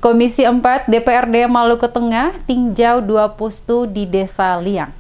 Komisi 4 DPRD Maluku Tengah tinjau 2 pustu di Desa Liang.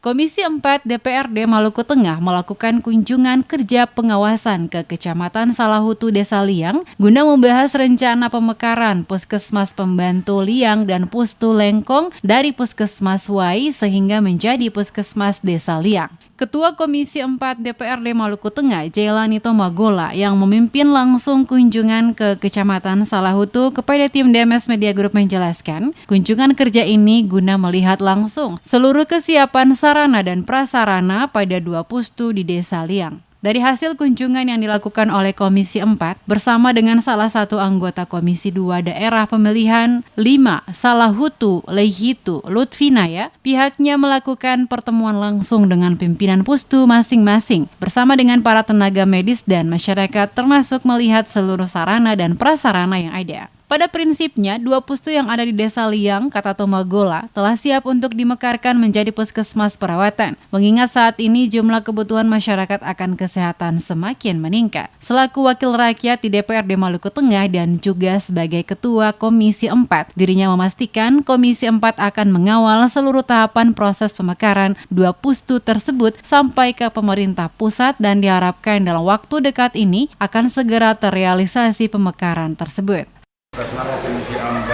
Komisi 4 DPRD Maluku Tengah melakukan kunjungan kerja pengawasan ke Kecamatan Salahutu Desa Liang guna membahas rencana pemekaran Puskesmas Pembantu Liang dan Pustu Lengkong dari Puskesmas Wai sehingga menjadi Puskesmas Desa Liang. Ketua Komisi 4 DPRD Maluku Tengah, Jailani Tomagola, yang memimpin langsung kunjungan ke Kecamatan Salahutu kepada tim DMS Media Group menjelaskan, kunjungan kerja ini guna melihat langsung seluruh kesiapan sarana dan prasarana pada 2 pustu di Desa Liang. Dari hasil kunjungan yang dilakukan oleh Komisi 4 bersama dengan salah satu anggota Komisi 2 Daerah Pemilihan 5 Salahutu Leihitu Lutfinaya, pihaknya melakukan pertemuan langsung dengan pimpinan pustu masing-masing bersama dengan para tenaga medis dan masyarakat termasuk melihat seluruh sarana dan prasarana yang ada. Pada prinsipnya, 2 pustu yang ada di Desa Liang, kata Tomagola, telah siap untuk dimekarkan menjadi puskesmas perawatan, mengingat saat ini jumlah kebutuhan masyarakat akan kesehatan semakin meningkat. Selaku wakil rakyat di DPRD Maluku Tengah dan juga sebagai Ketua Komisi 4, dirinya memastikan Komisi 4 akan mengawal seluruh tahapan proses pemekaran 2 pustu tersebut sampai ke pemerintah pusat dan diharapkan dalam waktu dekat ini akan segera terrealisasi pemekaran tersebut. Atas nama Komisi 4,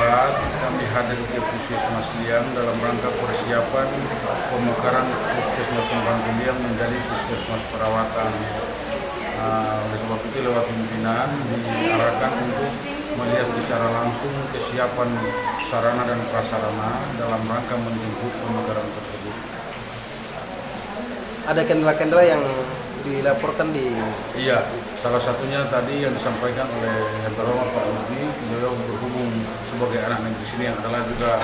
kami hadir ke Puskesmas Liang dalam rangka persiapan pemekaran Puskesmas Pembantu Liang menjadi Puskesmas perawatan. Oleh sebab itu lewat pimpinan diarahkan untuk melihat secara langsung kesiapan sarana dan prasarana dalam rangka menjemput pemekaran tersebut. Ada kendala-kendala yang dilaporkan di... Iya, salah satunya tadi yang disampaikan oleh Yang Terhormat Pak Lutfi, beliau berhubung sebagai anak negeri sini yang adalah juga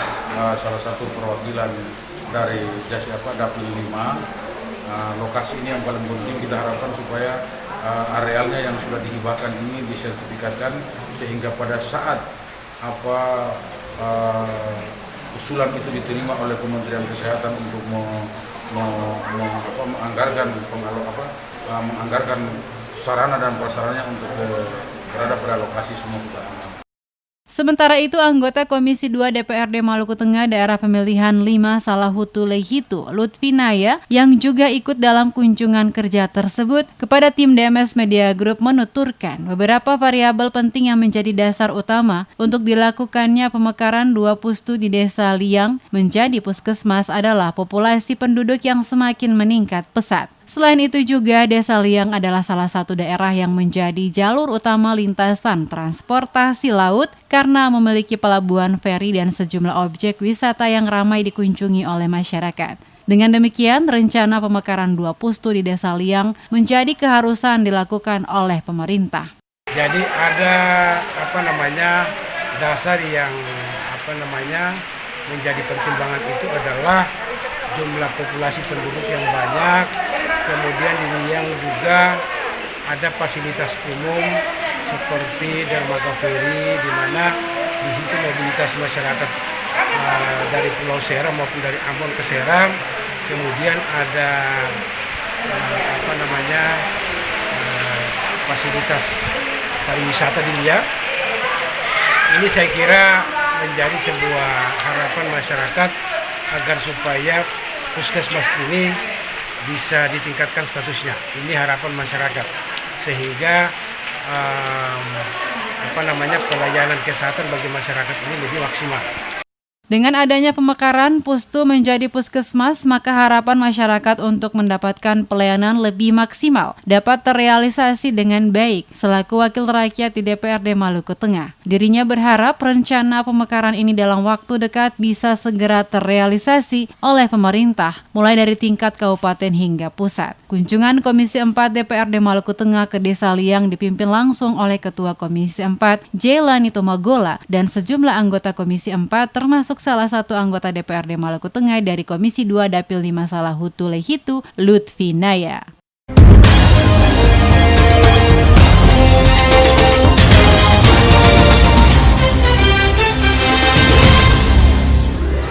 salah satu perwakilan dari Dapil 5. Lokasi ini yang paling penting kita harapkan supaya arealnya yang sudah dihibahkan ini disertifikatkan sehingga pada saat usulan itu diterima oleh Kementerian Kesehatan untuk menganggarkan sarana dan prasaranya untuk berada pada lokasi semua kita aman. Sementara itu, anggota Komisi 2 DPRD Maluku Tengah Daerah Pemilihan 5 Salahutu Leihitu Lutfinaya yang juga ikut dalam kunjungan kerja tersebut kepada tim DMS Media Group menuturkan beberapa variabel penting yang menjadi dasar utama untuk dilakukannya pemekaran 2 pustu di Desa Liang menjadi puskesmas adalah populasi penduduk yang semakin meningkat pesat. Selain itu juga Desa Liang adalah salah satu daerah yang menjadi jalur utama lintasan transportasi laut karena memiliki pelabuhan feri dan sejumlah objek wisata yang ramai dikunjungi oleh masyarakat. Dengan demikian, rencana pemekaran 2 pustu di Desa Liang menjadi keharusan dilakukan oleh pemerintah. Jadi ada dasar yang menjadi pertimbangan itu adalah jumlah populasi penduduk yang banyak. Kemudian di Liang juga ada fasilitas umum seperti dermaga feri, di mana di situ mobilitas masyarakat dari Pulau Seram maupun dari Ambon ke Seram. Kemudian ada fasilitas pariwisata di Liang. Ini saya kira menjadi sebuah harapan masyarakat agar supaya puskesmas ini bisa ditingkatkan statusnya. Ini harapan masyarakat sehingga pelayanan kesehatan bagi masyarakat ini lebih maksimal. Dengan adanya pemekaran pustu menjadi puskesmas, maka harapan masyarakat untuk mendapatkan pelayanan lebih maksimal dapat terrealisasi dengan baik. Selaku wakil rakyat di DPRD Maluku Tengah, dirinya berharap rencana pemekaran ini dalam waktu dekat bisa segera terrealisasi oleh pemerintah, mulai dari tingkat kabupaten hingga pusat. Kunjungan Komisi 4 DPRD Maluku Tengah ke Desa Liang dipimpin langsung oleh Ketua Komisi 4 Jailani Tomagola dan sejumlah anggota Komisi 4 termasuk salah satu anggota DPRD Maluku Tengah dari Komisi 2 Dapil 5 Salahutu Leihitu Lutfinaya.